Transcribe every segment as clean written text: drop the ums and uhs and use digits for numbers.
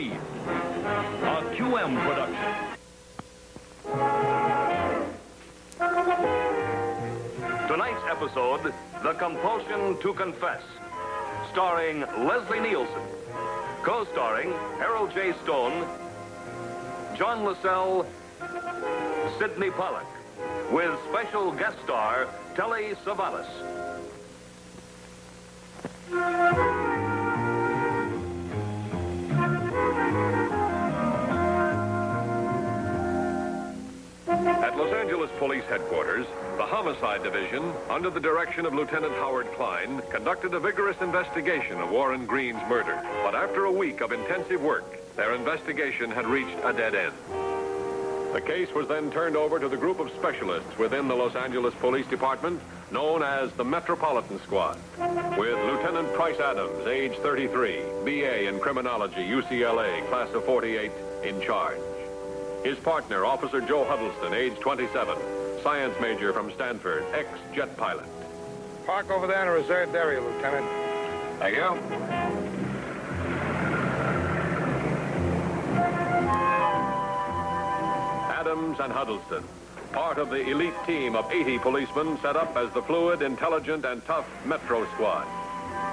Reed. A QM production. Tonight's episode, The Compulsion to Confess, starring Leslie Nielsen, co-starring Harold J. Stone, John Lascelles, Sidney Pollack, with special guest star Telly Savalas. At Los Angeles Police Headquarters, the Homicide Division, under the direction of Lieutenant Howard Klein, conducted a vigorous investigation of Warren Green's murder. But after a week of intensive work, their investigation had reached a dead end. The case was then turned over to the group of specialists within the Los Angeles Police Department known as the Metropolitan Squad, with Lieutenant Price Adams, age 33, B.A. in Criminology, UCLA, class of 48, in charge. His partner, Officer Joe Huddleston, age 27, science major from Stanford, ex-jet pilot. Park over there in a reserved area, Lieutenant. Thank you. Adams and Huddleston, part of the elite team of 80 policemen set up as the fluid, intelligent, and tough Metro Squad.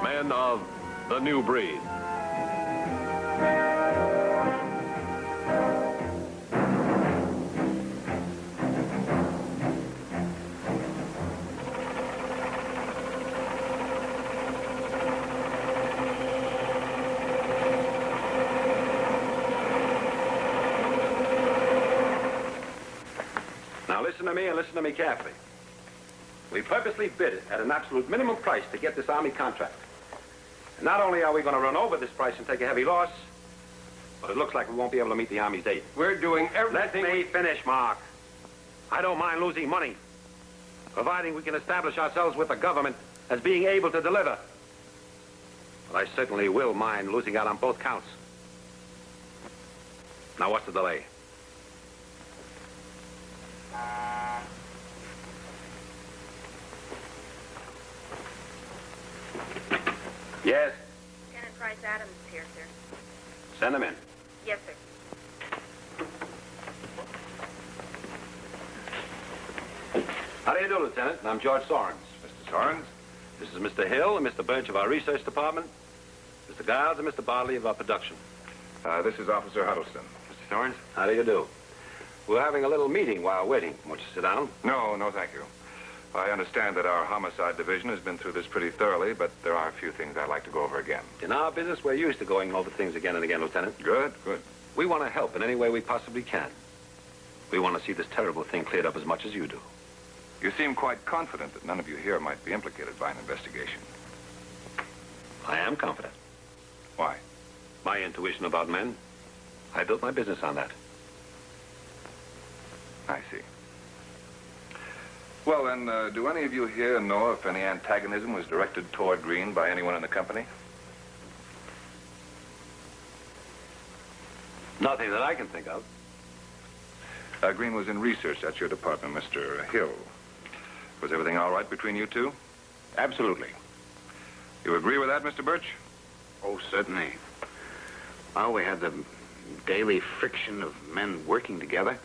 Men of the new breed. Now listen to me and listen to me carefully. We purposely bid it at an absolute minimum price to get this Army contract. And not only are we going to run over this price and take a heavy loss, but it looks like we won't be able to meet the Army's date. We're doing everything. Let me finish, Mark. I don't mind losing money, providing we can establish ourselves with the government as being able to deliver. But I certainly will mind losing out on both counts. Now, what's the delay? Yes? Lieutenant Price Adams is here, sir. Send him in. Yes, sir. How do you do, Lieutenant? I'm George Sorens. Mr. Sorens? This is Mr. Hill and Mr. Birch of our research department, Mr. Giles and Mr. Bartley of our production. This is Officer Huddleston. Mr. Sorens, how do you do? We're having a little meeting while waiting. Won't you sit down? No, thank you. I understand that our homicide division has been through this pretty thoroughly, but there are a few things I'd like to go over again. In our business, we're used to going over things again and again, Lieutenant. Good. We want to help in any way we possibly can. We want to see this terrible thing cleared up as much as you do. You seem quite confident that none of you here might be implicated by an investigation. I am confident. Why? My intuition about men, I built my business on that. I see. Well, then, do any of you here know if any antagonism was directed toward Green by anyone in the company? Nothing that I can think of. Green was in research at your department, Mr. Hill. Was everything all right between you two? Absolutely. You agree with that, Mr. Birch? Oh, certainly. Well, we had the daily friction of men working together.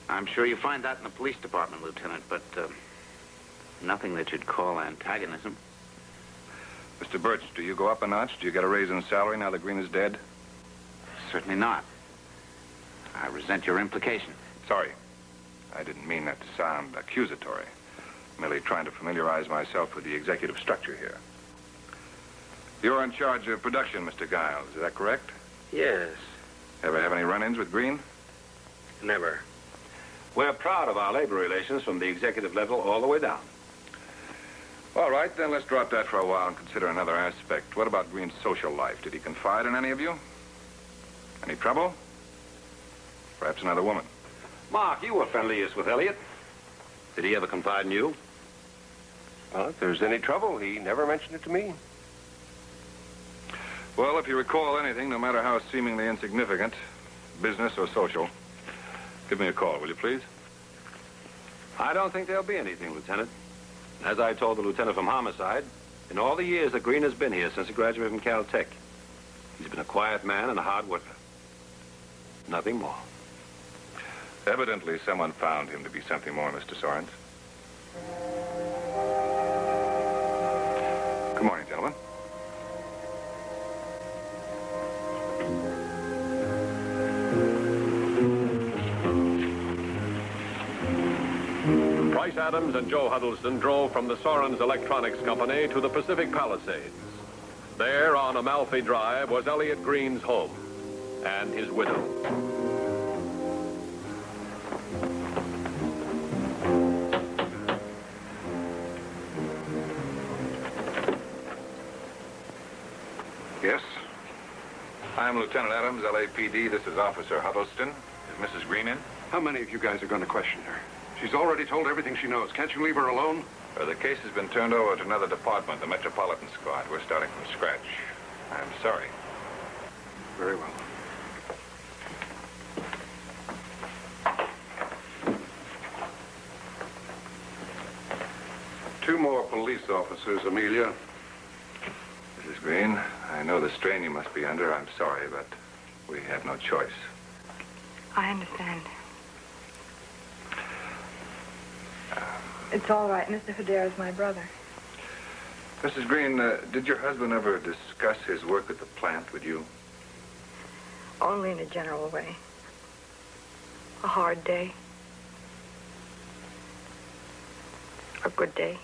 I'm sure you find that in the police department, Lieutenant, but nothing that you'd call antagonism. Mr. Birch, do you go up a notch? Do you get a raise in salary now that Green is dead? Certainly not. I resent your implication. Sorry. I didn't mean that to sound accusatory. Merely trying to familiarize myself with the executive structure here. You're in charge of production, Mr. Giles. Is that correct? Yes. Ever have any run-ins with Green? Never. We're proud of our labor relations from the executive level all the way down. All right, then let's drop that for a while and consider another aspect. What about Green's social life? Did he confide in any of you? Any trouble? Perhaps another woman? Mark, you were friendliest with Elliot. Did he ever confide in you? Well, if there's any trouble, he never mentioned it to me. Well, if you recall anything, no matter how seemingly insignificant, business or social, give me a call, will you please? I don't think there'll be anything, Lieutenant. As I told the lieutenant from Homicide, in all the years that Green has been here since he graduated from Caltech, he's been a quiet man and a hard worker. Nothing more. Evidently, someone found him to be something more, Mr. Sorens. Good morning, gentlemen. Bryce Adams and Joe Huddleston drove from the Sorens Electronics Company to the Pacific Palisades. There, on Amalfi Drive, was Elliot Green's home and his widow. Yes? I'm Lieutenant Adams, LAPD. This is Officer Huddleston. Is Mrs. Green in? How many of you guys are going to question her? She's already told everything she knows. Can't you leave her alone? The case has been turned over to another department, the Metropolitan Squad. We're starting from scratch. I'm sorry. Very well. Two more police officers, Amelia. Mrs. Green, I know the strain you must be under. I'm sorry, but we have no choice. I understand. It's all right. Mr. Hedera is my brother. Mrs. Green, did your husband ever discuss his work at the plant with you? Only in a general way. A hard day. A good day.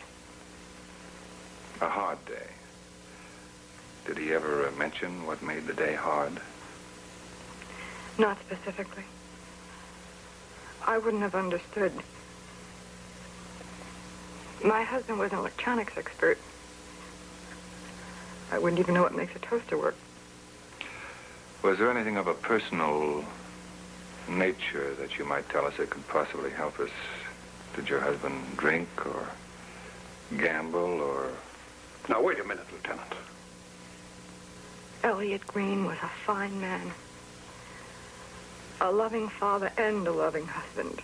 A hard day. Did he ever mention what made the day hard? Not specifically. I wouldn't have understood. My husband was an electronics expert. I wouldn't even know what makes a toaster work. Was there anything of a personal nature that you might tell us that could possibly help us? Did your husband drink or gamble or... Now, wait a minute, Lieutenant. Elliot Green was a fine man. A loving father and a loving husband.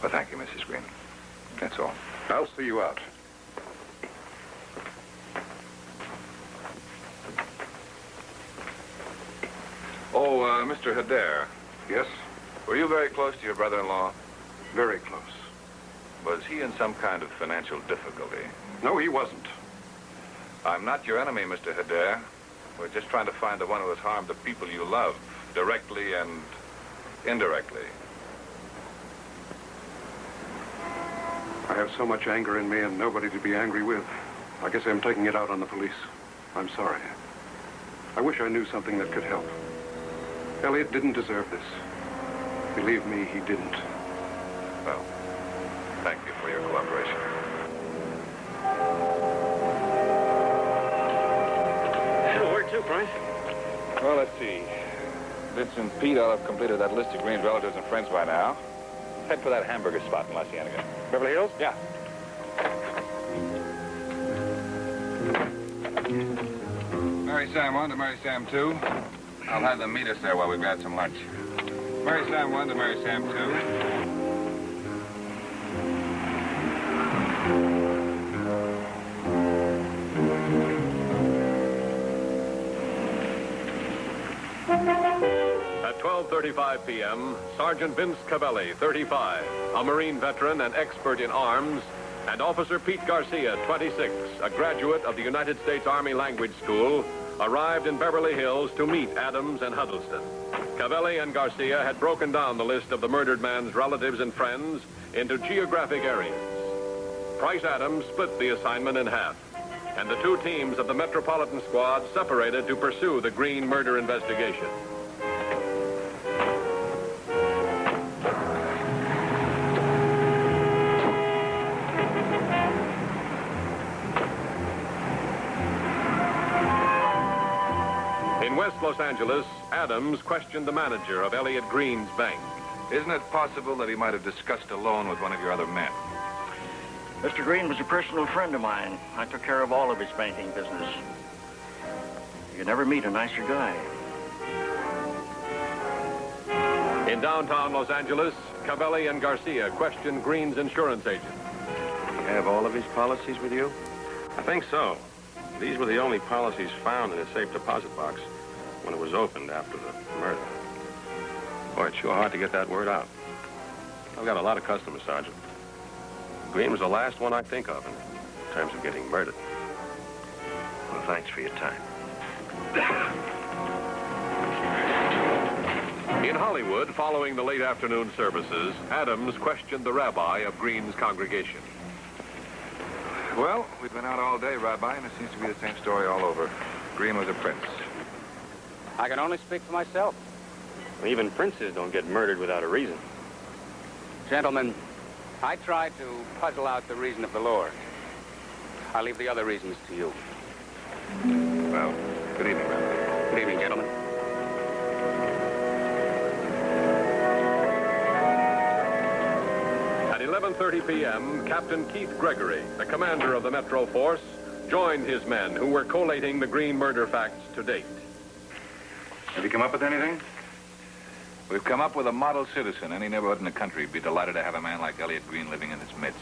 Well, thank you, Mrs. Green. That's all. I'll see you out. Oh, Mr. Hedera. Yes? Were you very close to your brother-in-law? Very close. Was he in some kind of financial difficulty? No, he wasn't. I'm not your enemy, Mr. Hedera. We're just trying to find the one who has harmed the people you love, directly and indirectly. I have so much anger in me and nobody to be angry with. I guess I'm taking it out on the police. I'm sorry. I wish I knew something that could help. Elliot didn't deserve this. Believe me, he didn't. Well, thank you for your cooperation. It'll work too, Price. Well, let's see. Vince and Pete ought to have completed that list of Green's relatives and friends by now. Head for that hamburger spot in La Cienega. Beverly Hills? Yeah. Mary Sam 1 to Mary Sam 2. I'll have them meet us there while we grab some lunch. Mary Sam 1 to Mary Sam 2. At 12:35 p.m., Sergeant Vince Cavelli, 35, a Marine veteran and expert in arms, and Officer Pete Garcia, 26, a graduate of the United States Army Language School, arrived in Beverly Hills to meet Adams and Huddleston. Cavelli and Garcia had broken down the list of the murdered man's relatives and friends into geographic areas. Bryce Adams split the assignment in half, and the two teams of the Metropolitan Squad separated to pursue the Green murder investigation. In West Los Angeles, Adams questioned the manager of Elliot Green's bank. Isn't it possible that he might have discussed a loan with one of your other men? Mr. Green was a personal friend of mine. I took care of all of his banking business. You never meet a nicer guy. In downtown Los Angeles, Cavelli and Garcia questioned Green's insurance agent. You have all of his policies with you? I think so. These were the only policies found in his safe deposit box. when it was opened after the murder. Boy, it's sure hard to get that word out. I've got a lot of customers, Sergeant. Green was the last one I think of in terms of getting murdered. Well, thanks for your time. In Hollywood, following the late afternoon services, Adams questioned the rabbi of Green's congregation. Well, we've been out all day, Rabbi, and it seems to be the same story all over. Green was a prince. I can only speak for myself. Even princes don't get murdered without a reason. Gentlemen, I tried to puzzle out the reason of the Lord. I'll leave the other reasons to you. Well, good evening, Rabbi. Good evening, gentlemen. At 11:30 p.m., Captain Keith Gregory, the commander of the Metro Force, joined his men who were collating the Green murder facts to date. Have you come up with anything? We've come up with a model citizen. Any neighborhood in the country would be delighted to have a man like Elliot Green living in its midst.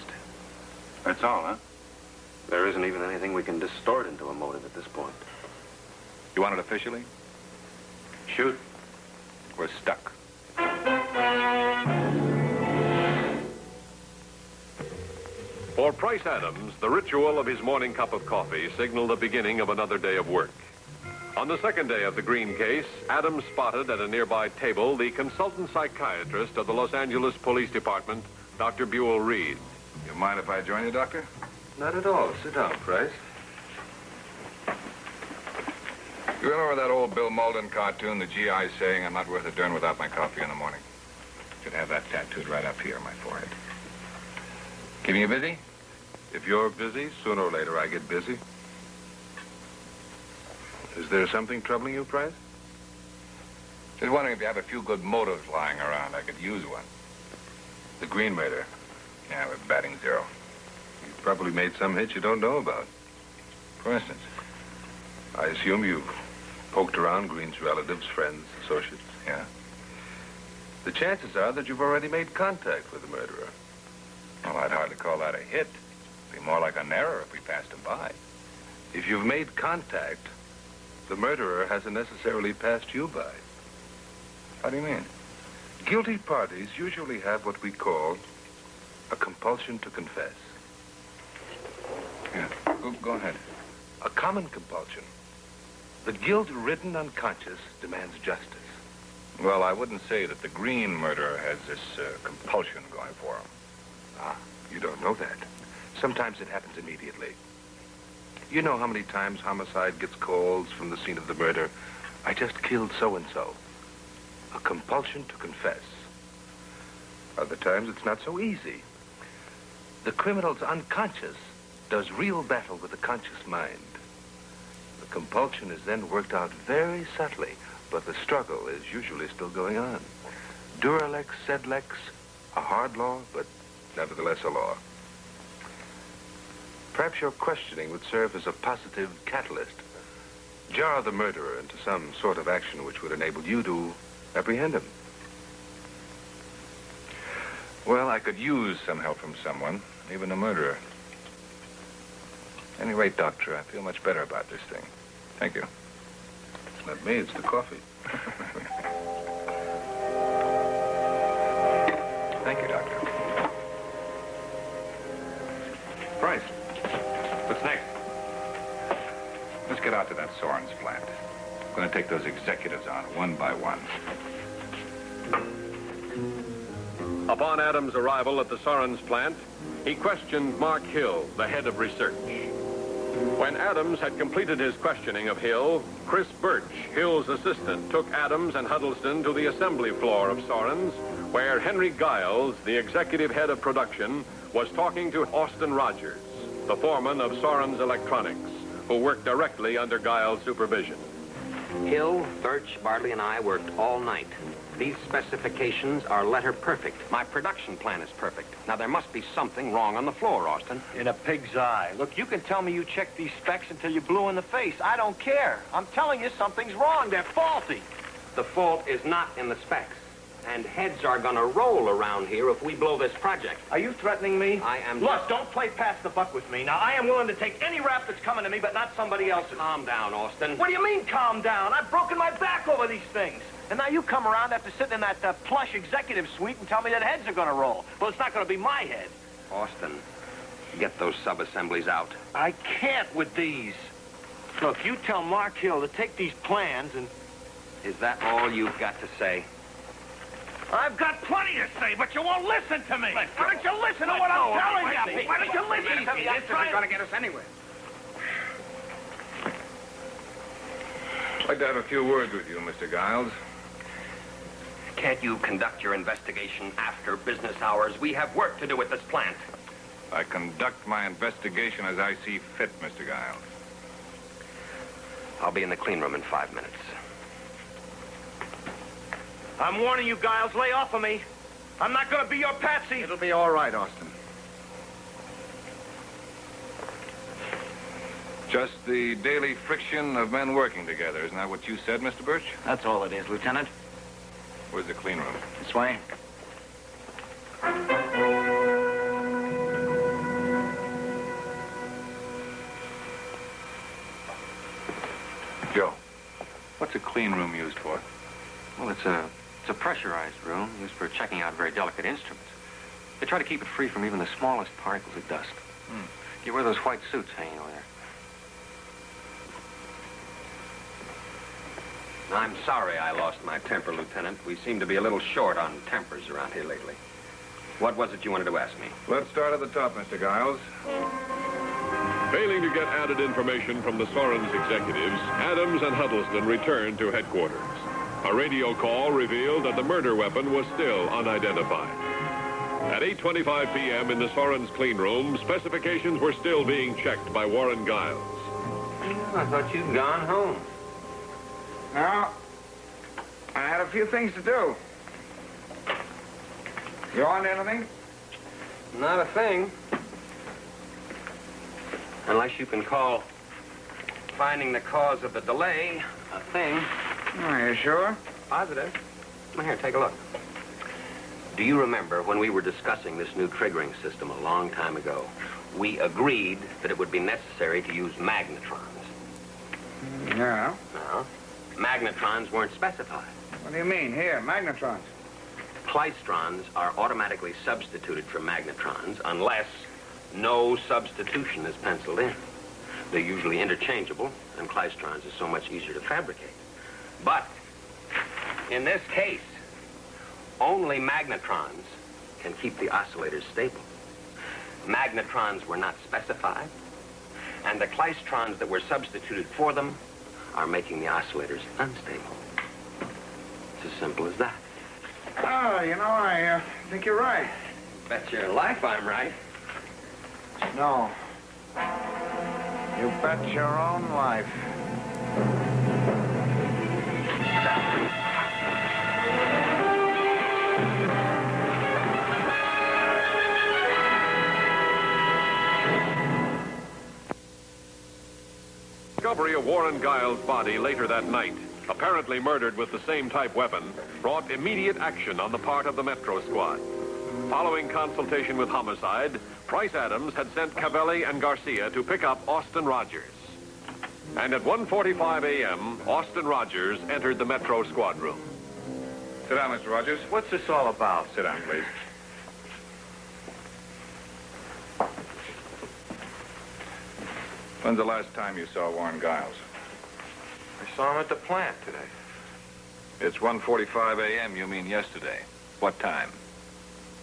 That's all, huh? There isn't even anything we can distort into a motive at this point. You want it officially? Shoot. We're stuck. For Price Adams, the ritual of his morning cup of coffee signaled the beginning of another day of work. On the second day of the Green case, Adams spotted at a nearby table the consultant psychiatrist of the Los Angeles Police Department, Dr. Buel Reed. You mind if I join you, Doctor? Not at all. Sit down, Price. You remember that old Bill Malden cartoon, the GI saying, "I'm not worth a darn without my coffee in the morning"? Should have that tattooed right up here on my forehead. Keeping you busy? If you're busy, sooner or later I get busy. Is there something troubling you, Price? Just wondering if you have a few good motives lying around. I could use one. The Green murder. Yeah, we're batting zero. You've probably made some hits you don't know about. For instance? I assume you've poked around Green's relatives, friends, associates. Yeah? The chances are that you've already made contact with the murderer. Well, I'd hardly call that a hit. It'd be more like an error if we passed him by. If you've made contact, the murderer hasn't necessarily passed you by. How do you mean? Guilty parties usually have what we call a compulsion to confess. Yeah, go ahead. A common compulsion. The guilt-ridden unconscious demands justice. Well, I wouldn't say that the Green murderer has this compulsion going for him. Ah, you don't know that. Sometimes it happens immediately. You know how many times homicide gets calls from the scene of the murder? I just killed so-and-so. A compulsion to confess. Other times it's not so easy. The criminal's unconscious does real battle with the conscious mind. The compulsion is then worked out very subtly, but the struggle is usually still going on. Dura lex, sed lex, a hard law, but nevertheless a law. Perhaps your questioning would serve as a positive catalyst. Jar the murderer into some sort of action which would enable you to apprehend him. Well, I could use some help from someone, even a murderer. At any rate, Doctor, I feel much better about this thing. Thank you. It's not me, it's the coffee. Thank you, Doctor. Price, what's next? Let's get out to that Soren's plant. I'm going to take those executives on one by one. Upon Adams' arrival at the Soren's plant, he questioned Mark Hill, the head of research. When Adams had completed his questioning of Hill, Chris Birch, Hill's assistant, took Adams and Huddleston to the assembly floor of Soren's, where Henry Giles, the executive head of production, was talking to Austin Rogers, the foreman of Soren's Electronics, who worked directly under Giles' supervision. Hill, Birch, Bartley, and I worked all night. These specifications are letter perfect. My production plan is perfect. Now, there must be something wrong on the floor, Austin. In a pig's eye. Look, you can tell me you checked these specs until you're blue in the face. I don't care. I'm telling you something's wrong. They're faulty. The fault is not in the specs. And heads are gonna roll around here if we blow this project. Are you threatening me? I am... Look, don't play pass the buck with me. Now, I am willing to take any rap that's coming to me, but not somebody else's. Calm down, Austin. What do you mean, calm down? I've broken my back over these things. And now you come around after sitting in that plush executive suite and tell me that heads are gonna roll. Well, it's not gonna be my head. Austin, get those sub-assemblies out. I can't with these. Look, you tell Mark Hill to take these plans and... Is that all you've got to say? I've got plenty to say, but you won't listen to me. Why don't you listen to what I'm telling you? Why don't you listen to me? This isn't going to get us anywhere. I'd like to have a few words with you, Mr. Giles. Can't you conduct your investigation after business hours? We have work to do at this plant. I conduct my investigation as I see fit, Mr. Giles. I'll be in the clean room in 5 minutes. I'm warning you, Giles, lay off of me. I'm not going to be your patsy. It'll be all right, Austin. Just the daily friction of men working together. Isn't that what you said, Mr. Birch? That's all it is, Lieutenant. Where's the clean room? This way. Joe, what's a clean room used for? Well, it's a pressurized room used for checking out very delicate instruments. They try to keep it free from even the smallest particles of dust. You wear those white suits hanging over there. I'm sorry I lost my temper, Lieutenant. We seem to be a little short on tempers around here lately. What was it you wanted to ask me? Let's start at the top, Mr. Giles. Failing to get added information from the Sorens executives, Adams and Huddleston returned to headquarters. A radio call revealed that the murder weapon was still unidentified. At 8:25 p.m. in the Sorens clean room, specifications were still being checked by Warren Giles. I thought you'd gone home. No. I had a few things to do. You on anything? Not a thing. Unless you can call finding the cause of the delay a thing. Are you sure? Positive. Come here, take a look. Do you remember when we were discussing this new triggering system a long time ago? We agreed that it would be necessary to use magnetrons. Yeah. No. Magnetrons weren't specified. What do you mean? Here, magnetrons. Klystrons are automatically substituted for magnetrons unless no substitution is penciled in. They're usually interchangeable, and klystrons are so much easier to fabricate. But in this case, only magnetrons can keep the oscillators stable. Magnetrons were not specified, and the klystrons that were substituted for them are making the oscillators unstable. It's as simple as that. Oh, you know, I think you're right. Bet your life I'm right. No. You bet your own life. Discovery of Warren Giles' body later that night, apparently murdered with the same type weapon, brought immediate action on the part of the Metro Squad. Following consultation with Homicide, Price Adams had sent Cavelli and Garcia to pick up Austin Rogers. And at 1:45 a.m., Austin Rogers entered the Metro Squad room. Sit down, Mr. Rogers. What's this all about? Sit down, please. When's the last time you saw Warren Giles? I saw him at the plant today. It's 1:45 a.m. You mean yesterday. What time?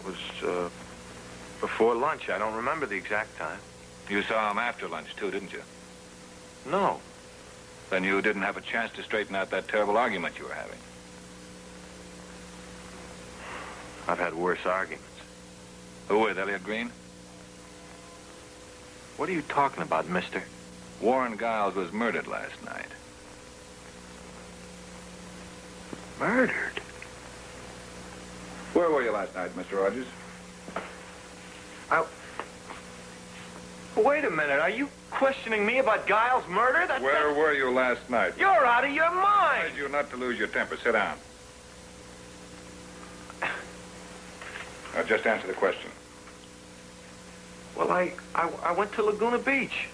It was, before lunch. I don't remember the exact time. You saw him after lunch, too, didn't you? No. Then you didn't have a chance to straighten out that terrible argument you were having. I've had worse arguments. Who with, Elliot Green? What are you talking about, mister? Warren Giles was murdered last night. Murdered? Where were you last night, Mr. Rogers? Wait a minute. Are you questioning me about Giles' murder? Where were you last night? You're out of your mind. I advise you not to lose your temper. Sit down. Now, just answer the question. Well, I went to Laguna Beach.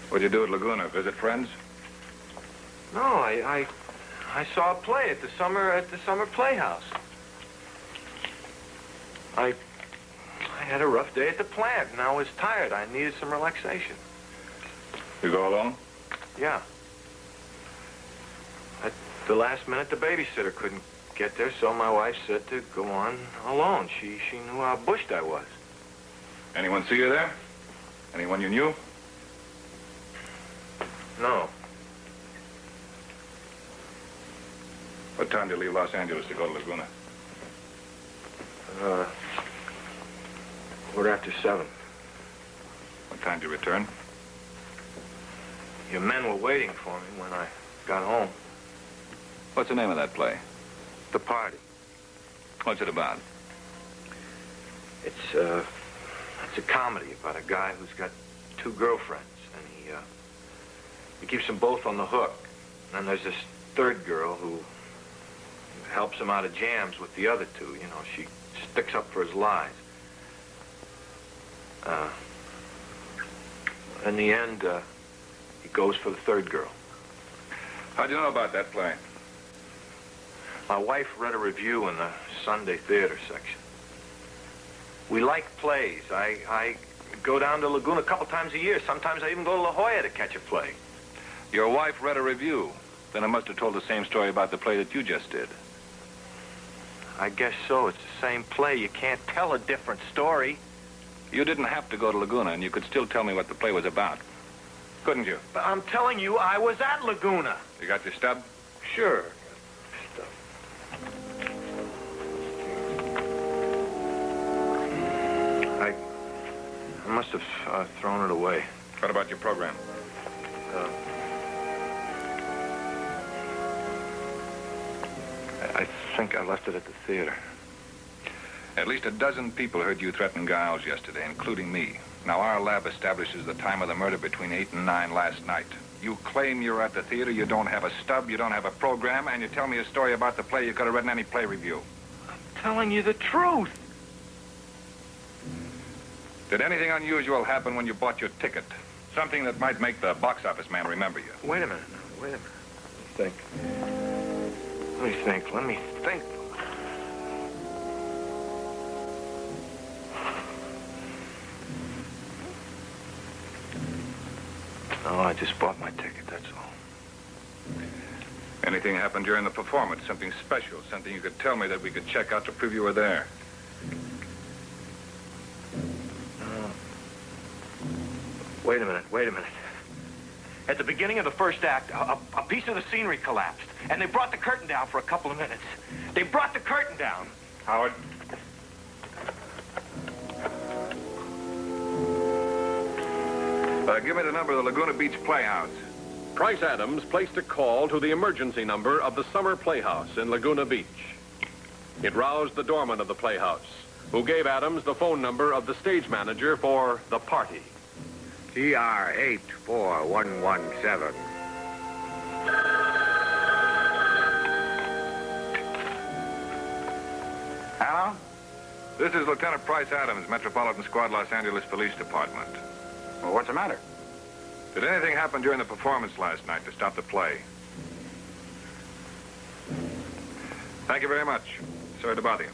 What'd you do at Laguna? Visit friends? No, I saw a play at the summer playhouse. I had a rough day at the plant, and I was tired. I needed some relaxation. You go alone? Yeah. At the last minute, the babysitter couldn't get there, so my wife said to go on alone. She knew how bushed I was. Anyone see you there? Anyone you knew? No. What time did you leave Los Angeles to go to Laguna? Quarter after 7. What time did you return? Your men were waiting for me when I got home. What's the name of that play? The Party. What's it about? It's a comedy about a guy who's got 2 girlfriends, and he keeps them both on the hook. And then there's this third girl who helps him out of jams with the other 2. You know, she sticks up for his lies. In the end, he goes for the third girl. How'd you know about that play? My wife read a review in the Sunday theater section. We like plays. I go down to Laguna a couple times a year. Sometimes I even go to La Jolla to catch a play. Your wife read a review. Then it must have told the same story about the play that you just did. I guess so. It's the same play. You can't tell a different story. You didn't have to go to Laguna, and you could still tell me what the play was about. Couldn't you? But I'm telling you, I was at Laguna. You got your stub? Sure. I must have thrown it away. What about your program? I think I left it at the theater. At least a dozen people heard you threaten Giles yesterday, including me. Now, our lab establishes the time of the murder between 8 and 9 last night. You claim you're at the theater, you don't have a stub, you don't have a program, and you tell me a story about the play you could have read in any play review. I'm telling you the truth. Did anything unusual happen when you bought your ticket? Something that might make the box office man remember you? Wait a minute. Wait a minute. Let me think. No, I just bought my ticket, that's all. Anything happened during the performance? Something special? Something you could tell me that we could check out to prove you were there? Wait a minute. At the beginning of the first act, a piece of the scenery collapsed, and they brought the curtain down for a couple of minutes. They brought the curtain down. Howard? Give me the number of the Laguna Beach Playhouse. Price Adams placed a call to the emergency number of the Summer Playhouse in Laguna Beach. It roused the doorman of the Playhouse, who gave Adams the phone number of the stage manager for The Party. TR 84117. Hello? This is Lieutenant Price Adams, Metropolitan Squad, Los Angeles Police Department. Well, what's the matter? Did anything happen during the performance last night to stop the play? Thank you very much. Sorry to bother you.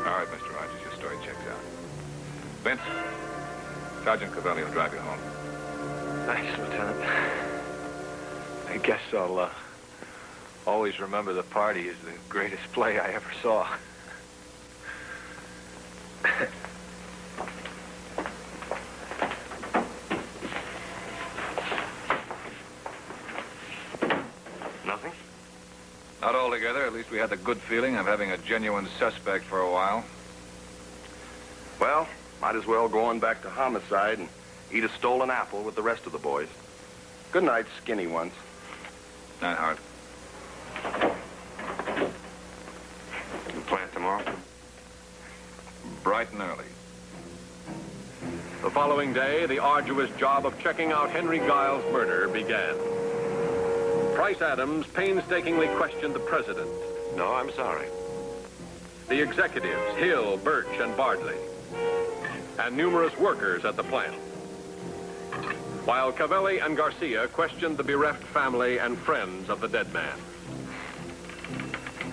All right, Mr. Rogers, your story checks out. Vince, Sergeant Cavelli will drive you home. Thanks, Lieutenant. I guess I'll always remember The Party as the greatest play I ever saw. Nothing? Not altogether. At least we had the good feeling of having a genuine suspect for a while. Well, might as well go on back to homicide and eat a stolen apple with the rest of the boys. Good night, skinny ones. Night, Howard. You plant tomorrow? Bright and early. The following day, the arduous job of checking out Henry Giles' murder began. Price Adams painstakingly questioned the president. No, I'm sorry. The executives, Hill, Birch, and Bardley, and numerous workers at the plant. While Cavelli and Garcia questioned the bereft family and friends of the dead man.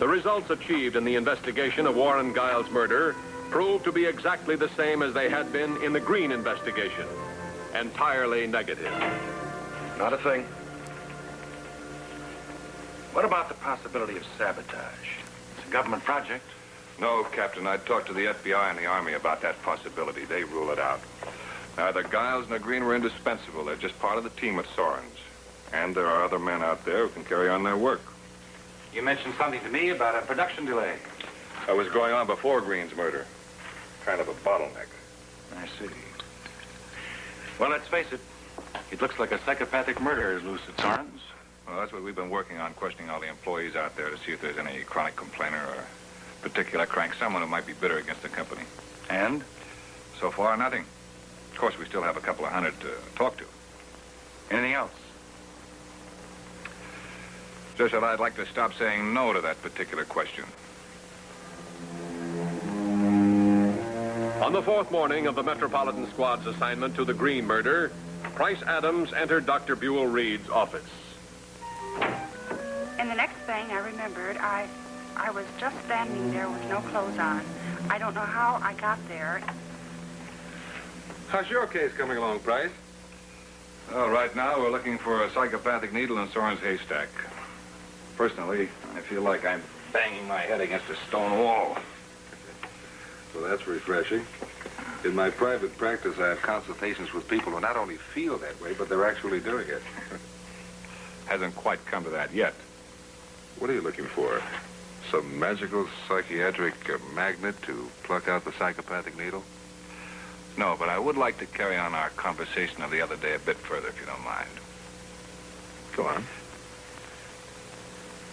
The results achieved in the investigation of Warren Giles' murder proved to be exactly the same as they had been in the Green investigation. Entirely negative. Not a thing. What about the possibility of sabotage? It's a government project. No, Captain. I talked to the FBI and the Army about that possibility. They rule it out. Neither Giles nor Green were indispensable. They're just part of the team at Soren's. And there are other men out there who can carry on their work. You mentioned something to me about a production delay. That was going on before Green's murder. Kind of a bottleneck. I see. Well, let's face it. It looks like a psychopathic murder is loose at Soren's. Well, that's what we've been working on, questioning all the employees out there to see if there's any chronic complainer or particular crank, someone who might be bitter against the company. And? So far, nothing. Of course, we still have a couple of hundred to talk to. Anything else? Just that I'd like to stop saying no to that particular question. On the fourth morning of the Metropolitan Squad's assignment to the Green murder, Price Adams entered Dr. Buel Reed's office. And the next thing I remembered, I was just standing there with no clothes on. I don't know how I got there. How's your case coming along, Price? Well, right now, we're looking for a psychopathic needle in Soren's haystack. Personally, I feel like I'm banging my head against a stone wall. Well, that's refreshing. In my private practice, I have consultations with people who not only feel that way, but they're actually doing it. Hasn't quite come to that yet. What are you looking for? Some magical psychiatric magnet to pluck out the psychopathic needle? No, but I would like to carry on our conversation of the other day a bit further, if you don't mind. Go on.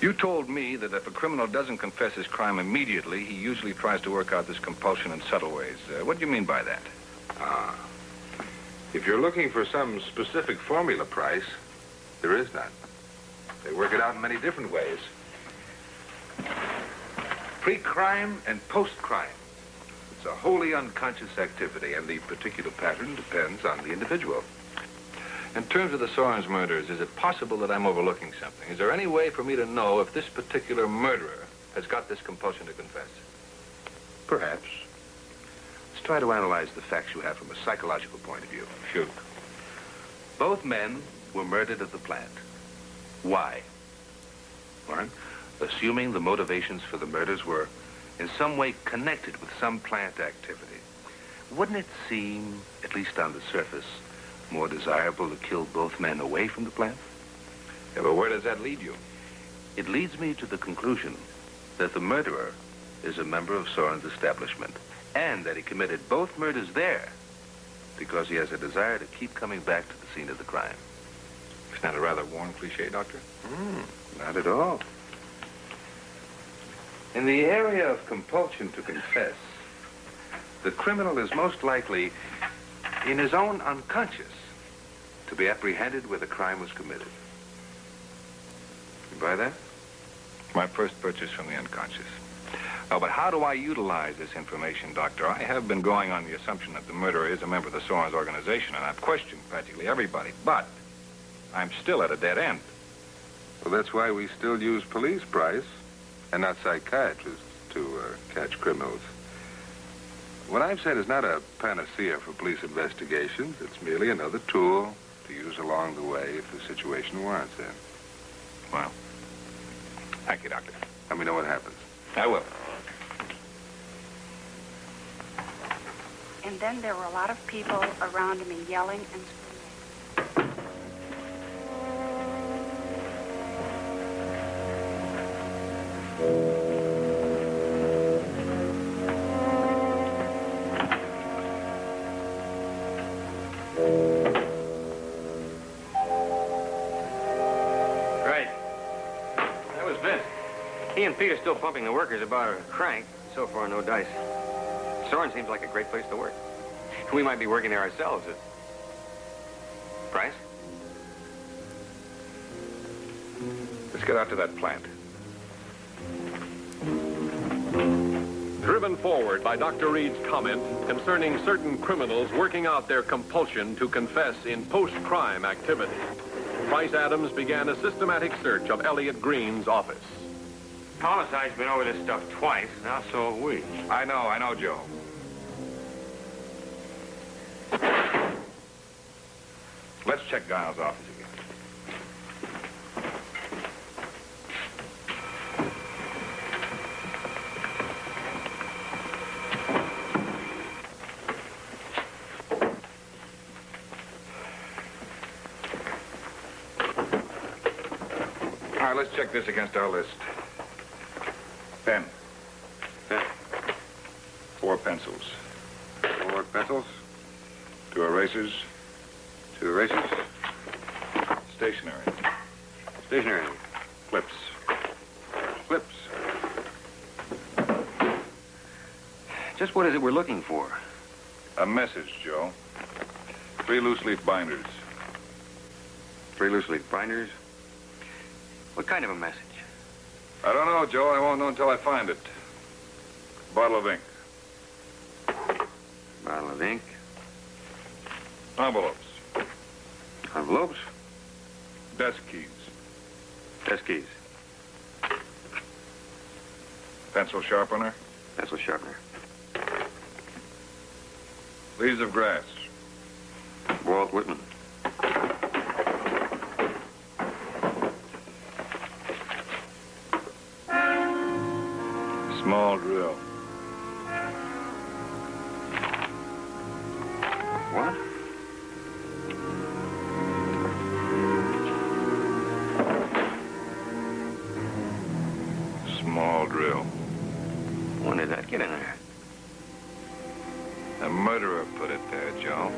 You told me that if a criminal doesn't confess his crime immediately, he usually tries to work out this compulsion in subtle ways. What do you mean by that? If you're looking for some specific formula, Price, there is none. They work it out in many different ways. Pre-crime and post-crime. It's a wholly unconscious activity, and the particular pattern depends on the individual. In terms of the Soren's murders, is it possible that I'm overlooking something? Is there any way for me to know if this particular murderer has got this compulsion to confess? Perhaps. Let's try to analyze the facts you have from a psychological point of view. Shoot. Both men were murdered at the plant. Why? Warren, assuming the motivations for the murders were in some way connected with some plant activity, wouldn't it seem, at least on the surface, more desirable to kill both men away from the plant? Yeah, but where does that lead you? It leads me to the conclusion that the murderer is a member of Soren's establishment, and that he committed both murders there because he has a desire to keep coming back to the scene of the crime. Isn't that a rather worn cliche, Doctor? Not at all. In the area of compulsion to confess, the criminal is most likely, in his own unconscious, to be apprehended where the crime was committed. You buy that? My first purchase from the unconscious. Oh, but how do I utilize this information, Doctor? I have been going on the assumption that the murderer is a member of the Soren's organization, and I've questioned practically everybody, but I'm still at a dead end. Well, that's why we still use police, Price, and not psychiatrists to catch criminals. What I've said is not a panacea for police investigations. It's merely another tool to use along the way if the situation warrants it. Well, thank you, Doctor. Let me know what happens. I will. And then there were a lot of people around me yelling and screaming. He and Pete are still pumping the workers about a crank. So far, no dice. Soren seems like a great place to work. We might be working there ourselves. Price? Let's get out to that plant. Driven forward by Dr. Reed's comment concerning certain criminals working out their compulsion to confess in post-crime activity, Price Adams began a systematic search of Elliot Green's office. Homicide's been over this stuff twice, now so have we. I know, Joe. Let's check Giles' office again. All right, let's check this against our list. Pen. Pen. 4 pencils. 4 pencils. 2 erasers. 2 erasers. Stationery. Stationery. Clips. Clips. Just what is it we're looking for? A message, Joe. 3 loose-leaf binders. 3 loose-leaf binders. What kind of a message? I don't know, Joe. I won't know until I find it. Bottle of ink. Bottle of ink. Envelopes. Envelopes. Desk keys. Desk keys. Pencil sharpener. Pencil sharpener. Leaves of grass. Walt Whitman. Small drill. What? Small drill. When did that get in there? A murderer put it there, Joe.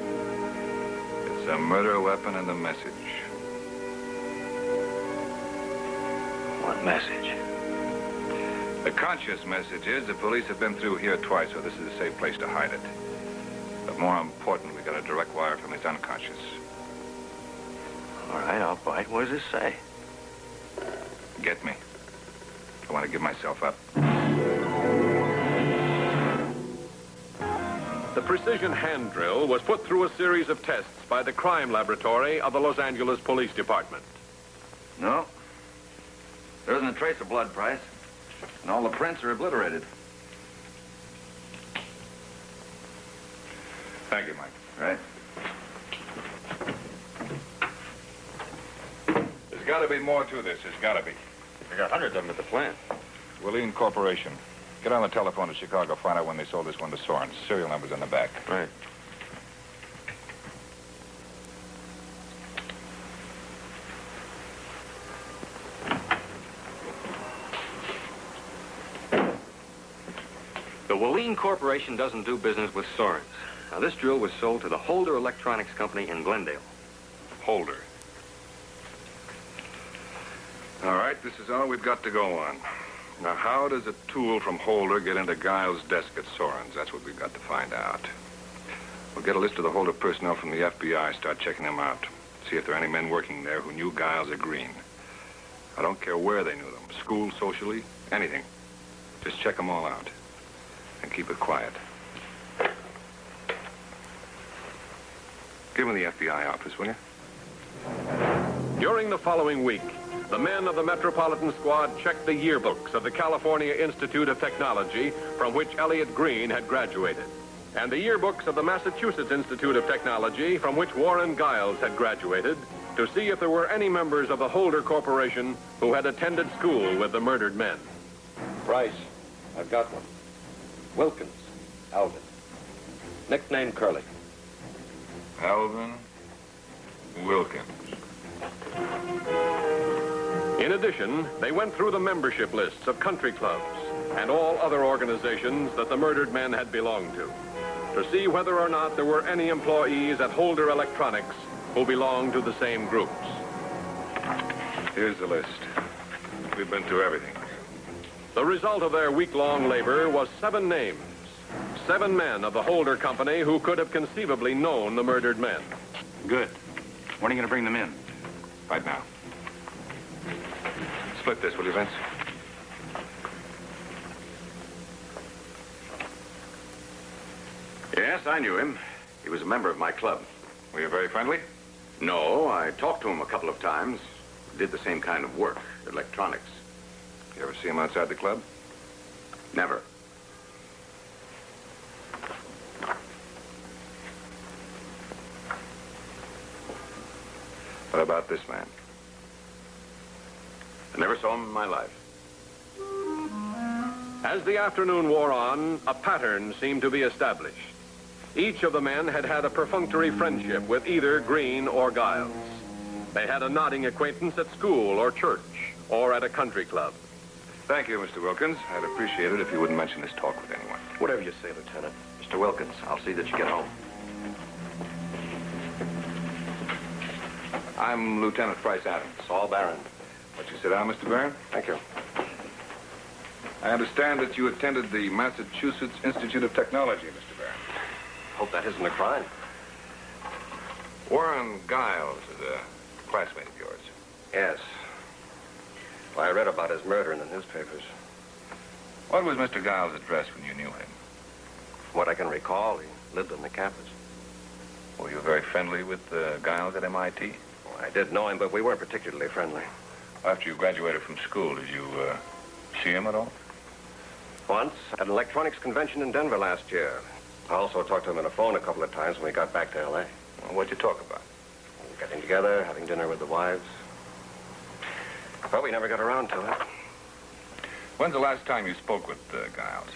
It's a murder weapon and a message. What message? The conscious message is the police have been through here twice, so this is a safe place to hide it. But more important, we got a direct wire from his unconscious. All right, I'll bite. What does this say? Get me. I want to give myself up. The precision hand drill was put through a series of tests by the crime laboratory of the Los Angeles Police Department. No. There isn't a trace of blood, Price. And all the prints are obliterated. Thank you, Mike. Right. There's got to be more to this. There's got to be. I got hundreds of them at the plant. Willeen Corporation. Get on the telephone to Chicago. Find out when they sold this one to Soren's. Serial number's in the back. Right. The Willeen Corporation doesn't do business with Soren's. Now, this drill was sold to the Holder Electronics Company in Glendale. Holder. All right, this is all we've got to go on. Now, how does a tool from Holder get into Giles' desk at Soren's? That's what we've got to find out. We'll get a list of the Holder personnel from the FBI, start checking them out. See if there are any men working there who knew Giles or Green. I don't care where they knew them. School, socially, anything. Just check them all out. And keep it quiet. Give me the FBI office, will you? During the following week, the men of the Metropolitan Squad checked the yearbooks of the California Institute of Technology from which Elliot Green had graduated, and the yearbooks of the Massachusetts Institute of Technology from which Warren Giles had graduated, to see if there were any members of the Holder Corporation who had attended school with the murdered men. Price, I've got one. Wilkins, Alvin. Nickname Curly. Alvin Wilkins. In addition, they went through the membership lists of country clubs and all other organizations that the murdered men had belonged to see whether or not there were any employees at Holder Electronics who belonged to the same groups. Here's the list. We've been through everything. The result of their week-long labor was 7 names. 7 men of the Holder Company who could have conceivably known the murdered men. Good. When are you going to bring them in? Right now. Split this, will you, Vince? Yes, I knew him. He was a member of my club. Were you very friendly? No, I talked to him a couple of times. Did the same kind of work, electronics. You ever see him outside the club? Never. What about this man? I never saw him in my life. As the afternoon wore on, a pattern seemed to be established. Each of the men had had a perfunctory friendship with either Green or Giles. They had a nodding acquaintance at school or church or at a country club. Thank you, Mr. Wilkins. I'd appreciate it if you wouldn't mention this talk with anyone. Whatever you say, Lieutenant. Mr. Wilkins, I'll see that you get home. I'm Lieutenant Bryce Adams. Saul Barron. Won't you sit down, Mr. Barron? Thank you. I understand that you attended the Massachusetts Institute of Technology, Mr. Barron. Hope that isn't a crime. Warren Giles is a classmate of yours. Yes. Well, I read about his murder in the newspapers. What was Mr. Giles' address when you knew him? From what I can recall, he lived on the campus. Were you very friendly with Giles at MIT? Well, I did know him, but we weren't particularly friendly. After you graduated from school, did you see him at all? Once, at an electronics convention in Denver last year. I also talked to him on the phone a couple of times when we got back to L.A. Well, what'd you talk about? Getting together, having dinner with the wives. But we never got around to it. When's the last time you spoke with Giles?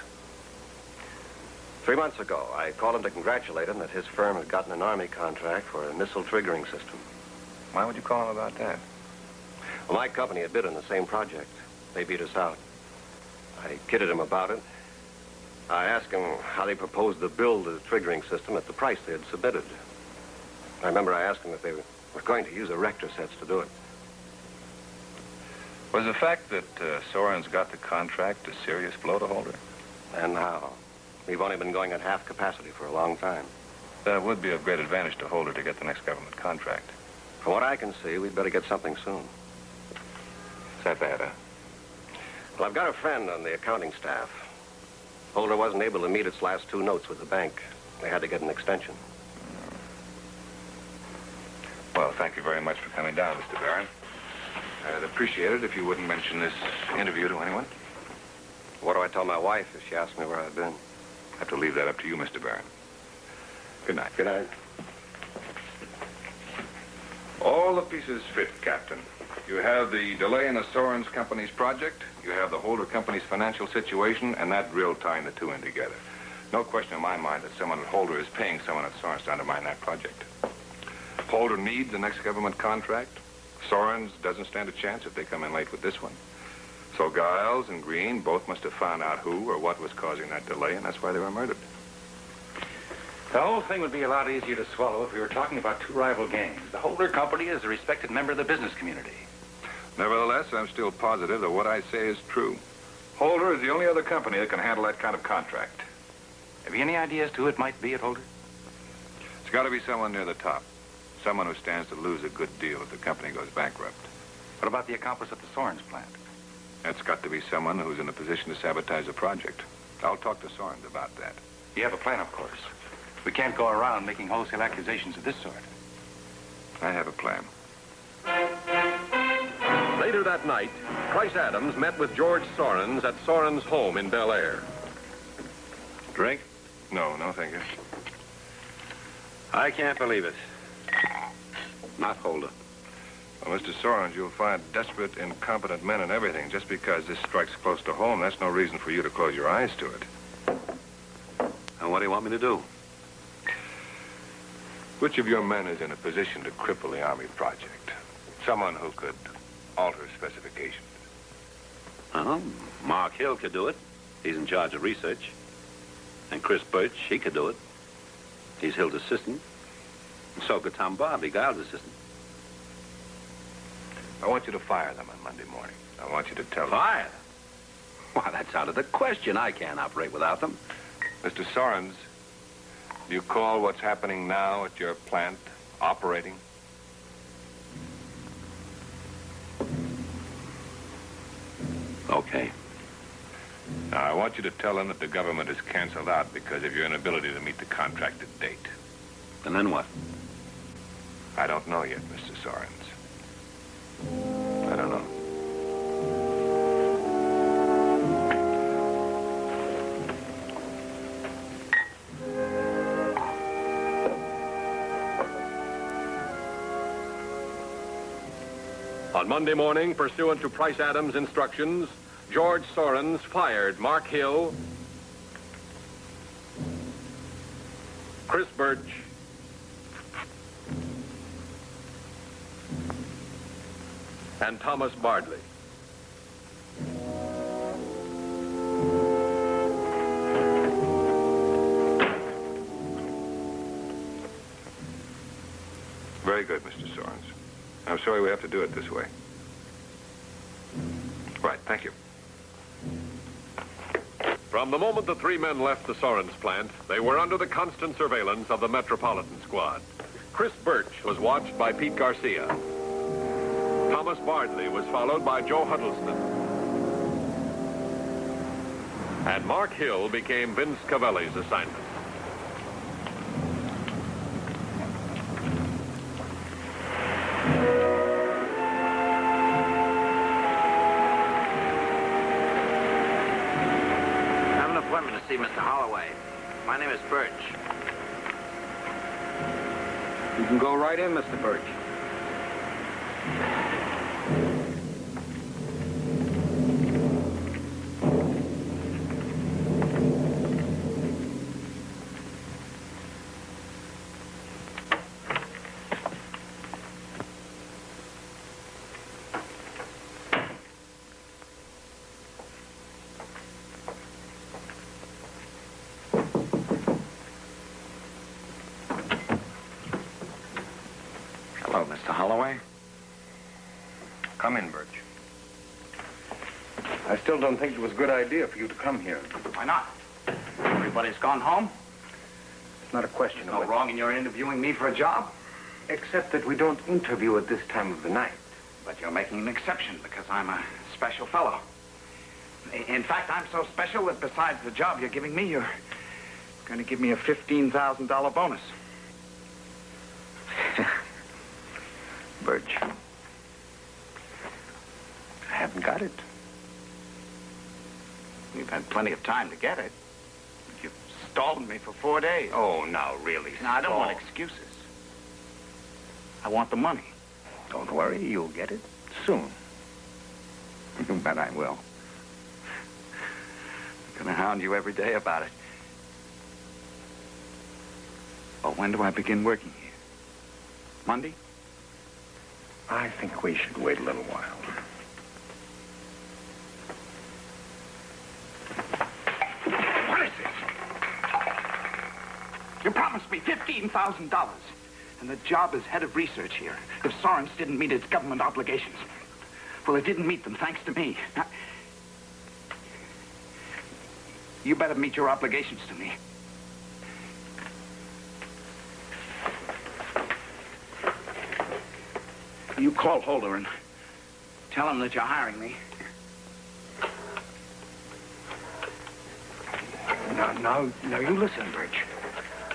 3 months ago, I called him to congratulate him that his firm had gotten an Army contract for a missile triggering system. Why would you call him about that? Well, my company had bid on the same project. They beat us out. I kidded him about it. I asked him how they proposed to build the triggering system at the price they had submitted. I remember I asked him if they were going to use erector sets to do it. Was the fact that Soren's got the contract a serious blow to Holder? And how? We've only been going at half capacity for a long time. That would be of great advantage to Holder to get the next government contract. From what I can see, we'd better get something soon. Is that bad, huh? Well, I've got a friend on the accounting staff. Holder wasn't able to meet its last 2 notes with the bank. They had to get an extension. Well, thank you very much for coming down, Mr. Barron. I'd appreciate it if you wouldn't mention this interview to anyone. What do I tell my wife if she asks me where I've been? I have to leave that up to you, Mr. Barron. Good night. Good night. All the pieces fit, Captain. You have the delay in the Soren's company's project, you have the Holder company's financial situation, and that drill tying the two in together. No question in my mind that someone at Holder is paying someone at Soren's to undermine that project. Holder needs the next government contract. Soren's doesn't stand a chance if they come in late with this one. So Giles and Green both must have found out who or what was causing that delay, and that's why they were murdered. The whole thing would be a lot easier to swallow if we were talking about 2 rival gangs. The Holder Company is a respected member of the business community. Nevertheless, I'm still positive that what I say is true. Holder is the only other company that can handle that kind of contract. Have you any idea as to who it might be at Holder? It's got to be someone near the top. Someone who stands to lose a good deal if the company goes bankrupt. What about the accomplice at the Soren's plant? That's got to be someone who's in a position to sabotage the project. I'll talk to Soren's about that. You have a plan, of course. We can't go around making wholesale accusations of this sort. I have a plan. Later that night, Bryce Adams met with George Sorens at Sorens' home in Bel Air. Drink? No, thank you. I can't believe it. Not Holder. Well, Mr. Sorens, you'll find desperate, incompetent men in everything. Just because this strikes close to home, that's no reason for you to close your eyes to it. And what do you want me to do? Which of your men is in a position to cripple the Army project? Someone who could alter specifications. Mark Hill could do it. He's in charge of research. And Chris Birch, he could do it. He's Hill's assistant. And so could Tom Bobby, Giles' assistant. I want you to fire them on Monday morning. I want you to tell them. Fire them? Why, that's out of the question. I can't operate without them. Mr. Sorens, do you call what's happening now at your plant operating? Okay. Now, I want you to tell them that the government is canceled out because of your inability to meet the contracted date. And then what? I don't know yet, Mr. Sorens. I don't know. On Monday morning, pursuant to Price Adams' instructions, George Sorens fired Mark Hill, Chris Birch, and Thomas Bardley. Very good, Mr. Sorens. I'm sorry we have to do it this way. Right, thank you. From the moment the three men left the Sorens plant, they were under the constant surveillance of the Metropolitan Squad. Chris Birch was watched by Pete Garcia. Thomas Bardley was followed by Joe Huddleston. And Mark Hill became Vince Cavelli's assignment. See Mr. Holloway. My name is Birch. You can go right in, Mr. Birch. Hello, Mr. Holloway. Come in, Birch. I still don't think it was a good idea for you to come here. Why not? Everybody's gone home? It's not a question There's no wrong in your interviewing me for a job? Except that we don't interview at this time of the night. But you're making an exception because I'm a special fellow. In fact, I'm so special that besides the job you're giving me, you're going to give me a $15,000 bonus. Birch, I haven't got it. You've had plenty of time to get it. You've stalled me for 4 days. Oh, now, really, Now, I don't want excuses. I want the money. Don't worry, you'll get it soon. You bet I will. I'm going to hound you every day about it. Oh, when do I begin working here? Monday? I think we should wait a little while. What is this? You promised me $15,000. And the job is head of research here. If Sorens didn't meet its government obligations. Well, it didn't meet them thanks to me. Now, you better meet your obligations to me. You call Holder and tell him that you're hiring me. Now, you listen, Birch.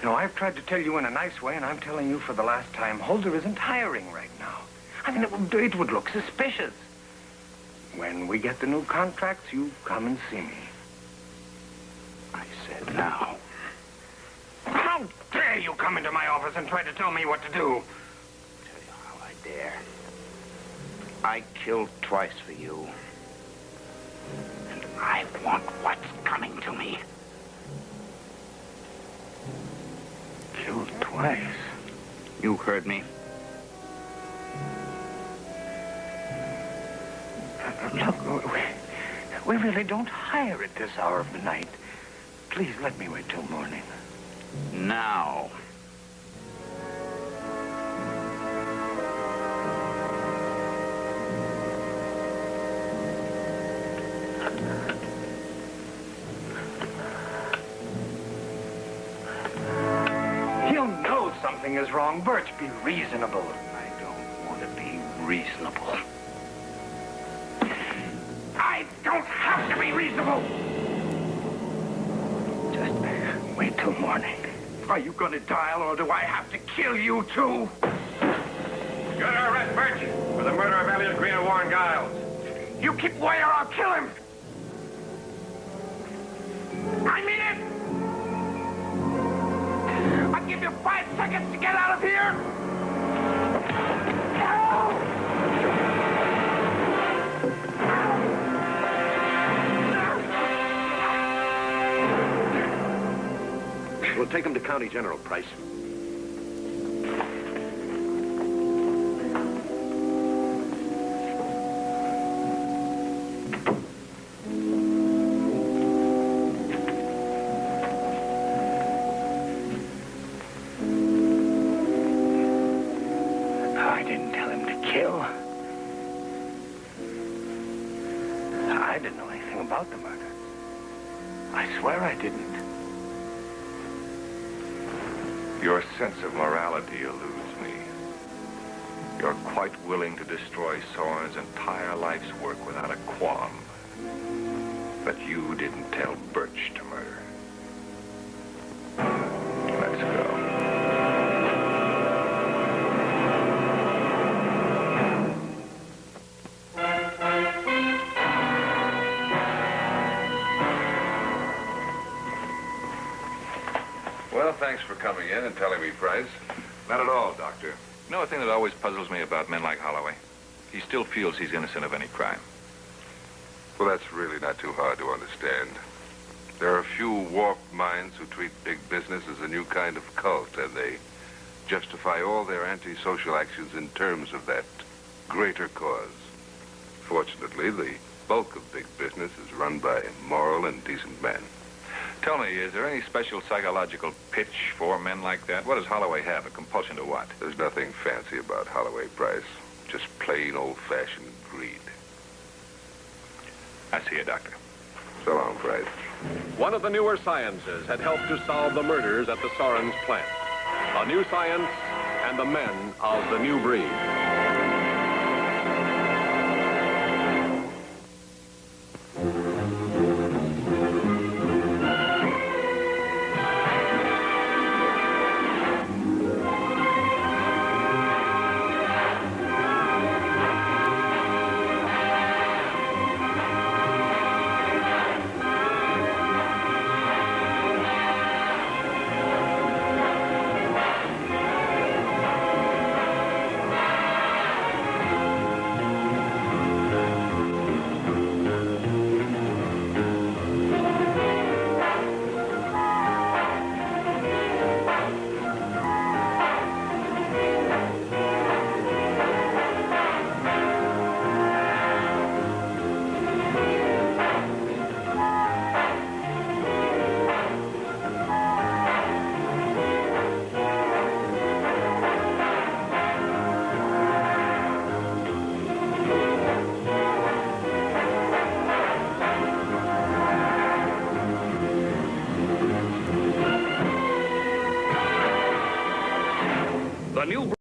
No, I've tried to tell you in a nice way, and I'm telling you for the last time, Holder isn't hiring right now. I mean, it would look suspicious. When we get the new contracts, you come and see me. I said now. How dare you come into my office and try to tell me what to do? Tell you how I dare. I killed twice for you. And I want what's coming to me. Killed twice? You heard me. Look, we really don't hire at this hour of the night. Please let me wait till morning. Now. He'll know something is wrong. Birch, be reasonable. I don't want to be reasonable. I've don't have to be reasonable. Just wait till morning. Are you going to dial, or do I have to kill you, too? You're under arrest, Birch, for the murder of Elliot Green and Warren Giles. You keep away or I'll kill him. I mean it. I'll give you 5 seconds to get out of here. We'll take him to County General, Price. I didn't tell him to kill. I didn't know anything about the murder. I swear I didn't. Your sense of morality eludes me. You're quite willing to destroy Soren's entire life's work without a qualm. But you didn't tell Birch to murder. Let's go. Well, thanks for coming in and telling me, Price. Not at all, Doctor. You know, the thing that always puzzles me about men like Holloway? He still feels he's innocent of any crime. Well, that's really not too hard to understand. There are a few warped minds who treat big business as a new kind of cult, and they justify all their antisocial actions in terms of that greater cause. Fortunately, the bulk of big business is run by moral and decent men. Tell me, is there any special psychological pitch for men like that? What does Holloway have? A compulsion to what? There's nothing fancy about Holloway, Price. Just plain old-fashioned greed. I see you, Doctor. So long, Price. One of the newer sciences had helped to solve the murders at the Soren's plant. A new science and the men of the new breed. The new